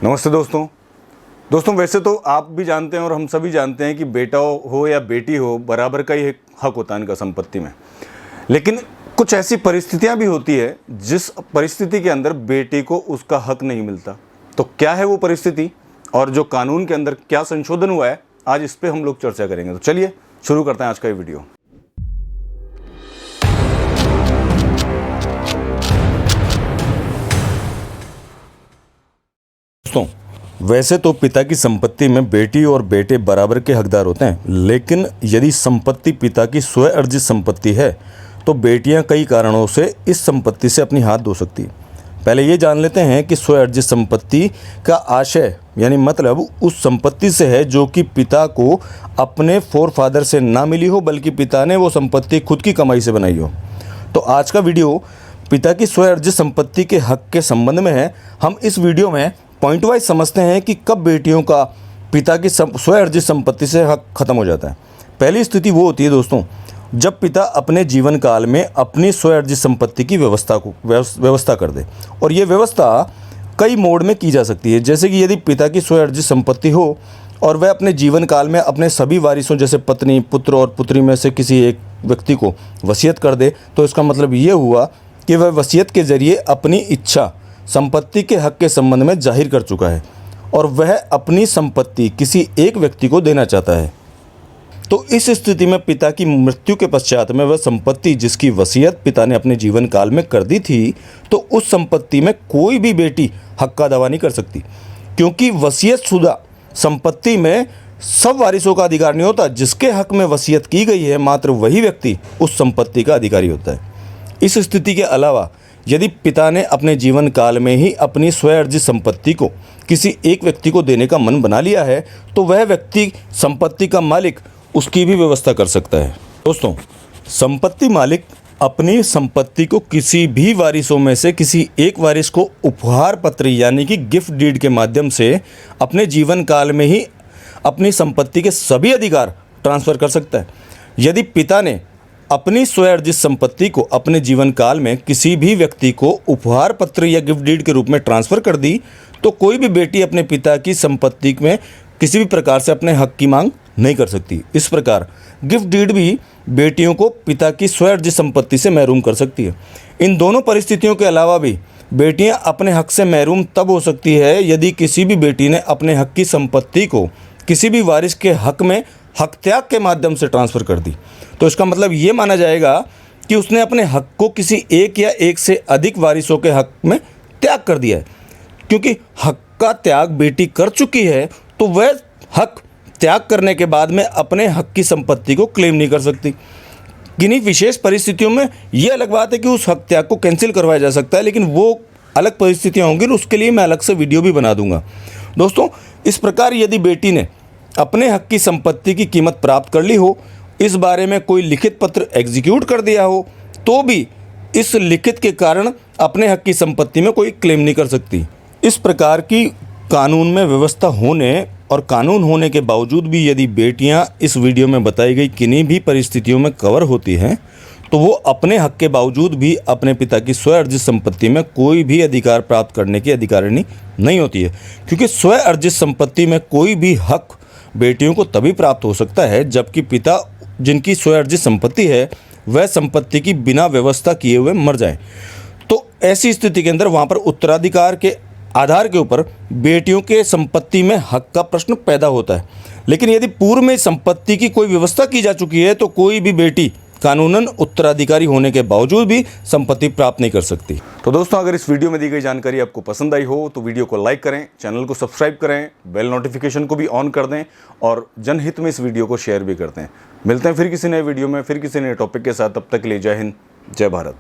नमस्ते दोस्तों वैसे तो आप भी जानते हैं और हम सभी जानते हैं कि बेटा हो या बेटी हो बराबर का ही एक हक होता है इनका संपत्ति में। लेकिन कुछ ऐसी परिस्थितियां भी होती है जिस परिस्थिति के अंदर बेटी को उसका हक नहीं मिलता। तो क्या है वो परिस्थिति और जो कानून के अंदर क्या संशोधन हुआ है, आज इस पे हम लोग चर्चा करेंगे। तो चलिए शुरू करते हैं आज का ये वीडियो। दोस्तों, वैसे तो पिता की संपत्ति में बेटी और बेटे बराबर के हकदार होते हैं, लेकिन यदि संपत्ति पिता की स्वयं अर्जित संपत्ति है तो बेटियां कई कारणों से इस संपत्ति से अपनी हाथ धो सकती हैं। पहले ये जान लेते हैं कि स्वयं अर्जित संपत्ति का आशय यानी मतलब उस संपत्ति से है जो कि पिता को अपने फोरफादर से ना मिली हो, बल्कि पिता ने वो संपत्ति खुद की कमाई से बनाई हो। तो आज का वीडियो पिता की स्वयं अर्जित संपत्ति के हक के संबंध में है। हम इस वीडियो में पॉइंट वाइज समझते हैं कि कब बेटियों का पिता की स्वयं अर्जित संपत्ति से हक खत्म हो जाता है। पहली स्थिति वो होती है दोस्तों, जब पिता अपने जीवन काल में अपनी स्वयं अर्जित संपत्ति की व्यवस्था कर दे। और ये व्यवस्था कई मोड में की जा सकती है। जैसे कि यदि पिता की स्वयं अर्जित संपत्ति हो और वह अपने जीवन काल में अपने सभी वारिसों जैसे पत्नी, पुत्र और पुत्री में से किसी एक व्यक्ति को वसीयत कर दे, तो इसका मतलब ये हुआ कि वह वसीयत के जरिए अपनी इच्छा संपत्ति के हक के संबंध में जाहिर कर चुका है और वह अपनी संपत्ति किसी एक व्यक्ति को देना चाहता है। तो इस स्थिति में पिता की मृत्यु के पश्चात में वह संपत्ति जिसकी वसीयत पिता ने अपने जीवन काल में कर दी थी, तो उस संपत्ति में कोई भी बेटी हक का दावा नहीं कर सकती, क्योंकि वसीयतशुदा संपत्ति में सब वारिसों का अधिकार नहीं होता। जिसके हक में वसीयत की गई है मात्र वही व्यक्ति उस संपत्ति का अधिकारी होता है। इस स्थिति के अलावा यदि पिता ने अपने जीवन काल में ही अपनी स्वयं अर्जित संपत्ति को किसी एक व्यक्ति को देने का मन बना लिया है, तो वह व्यक्ति संपत्ति का मालिक उसकी भी व्यवस्था कर सकता है। दोस्तों, संपत्ति मालिक अपनी संपत्ति को किसी भी वारिसों में से किसी एक वारिस को उपहार पत्र यानी कि गिफ्ट डीड के माध्यम से अपने जीवन काल में ही अपनी संपत्ति के सभी अधिकार ट्रांसफ़र कर सकता है। यदि पिता ने अपनी स्वयं अर्जित संपत्ति को अपने जीवन काल में किसी भी व्यक्ति को उपहार पत्र या गिफ्ट डीड के रूप में ट्रांसफ़र कर दी, तो कोई भी बेटी अपने पिता की संपत्ति में किसी भी प्रकार से अपने हक की मांग नहीं कर सकती। इस प्रकार गिफ्ट डीड भी बेटियों को पिता की स्वयं अर्जित संपत्ति से महरूम कर सकती है। इन दोनों परिस्थितियों के अलावा भी बेटियां अपने हक से महरूम तब हो सकती है यदि किसी भी बेटी ने अपने हक की संपत्ति को किसी भी वारिस के हक में हक त्याग के माध्यम से ट्रांसफ़र कर दी। तो इसका मतलब ये माना जाएगा कि उसने अपने हक को किसी एक या एक से अधिक वारिसों के हक में त्याग कर दिया है। क्योंकि हक का त्याग बेटी कर चुकी है, तो वह हक त्याग करने के बाद में अपने हक की संपत्ति को क्लेम नहीं कर सकती। किन्हीं विशेष परिस्थितियों में यह अलग बात है कि उस हक त्याग को कैंसिल करवाया जा सकता है, लेकिन वो अलग परिस्थितियाँ होंगी और उसके लिए मैं अलग से वीडियो भी बना दूंगा। दोस्तों, इस प्रकार यदि बेटी ने अपने हक की संपत्ति की कीमत प्राप्त कर ली हो, इस बारे में कोई लिखित पत्र एग्जीक्यूट कर दिया हो, तो भी इस लिखित के कारण अपने हक की संपत्ति में कोई क्लेम नहीं कर सकती। इस प्रकार की कानून में व्यवस्था होने और कानून होने के बावजूद भी यदि बेटियां इस वीडियो में बताई गई किन्हीं भी परिस्थितियों में कवर होती हैं, तो वो अपने हक के बावजूद भी अपने पिता की स्वयं अर्जित संपत्ति में कोई भी अधिकार प्राप्त करने की अधिकारिणी नहीं होती है। क्योंकि स्वयं अर्जित संपत्ति में कोई भी हक बेटियों को तभी प्राप्त हो सकता है जबकि पिता जिनकी स्वयं अर्जित संपत्ति है वह संपत्ति की बिना व्यवस्था किए हुए मर जाए। तो ऐसी स्थिति के अंदर वहाँ पर उत्तराधिकार के आधार के ऊपर बेटियों के संपत्ति में हक का प्रश्न पैदा होता है। लेकिन यदि पूर्व में संपत्ति की कोई व्यवस्था की जा चुकी है, तो कोई भी बेटी कानूनन उत्तराधिकारी होने के बावजूद भी संपत्ति प्राप्त नहीं कर सकती। तो दोस्तों, अगर इस वीडियो में दी गई जानकारी आपको पसंद आई हो तो वीडियो को लाइक करें, चैनल को सब्सक्राइब करें, बेल नोटिफिकेशन को भी ऑन कर दें और जनहित में इस वीडियो को शेयर भी कर दें। मिलते हैं फिर किसी नए वीडियो में, फिर किसी नए टॉपिक के साथ। तब तक के लिए जय हिंद, जय भारत।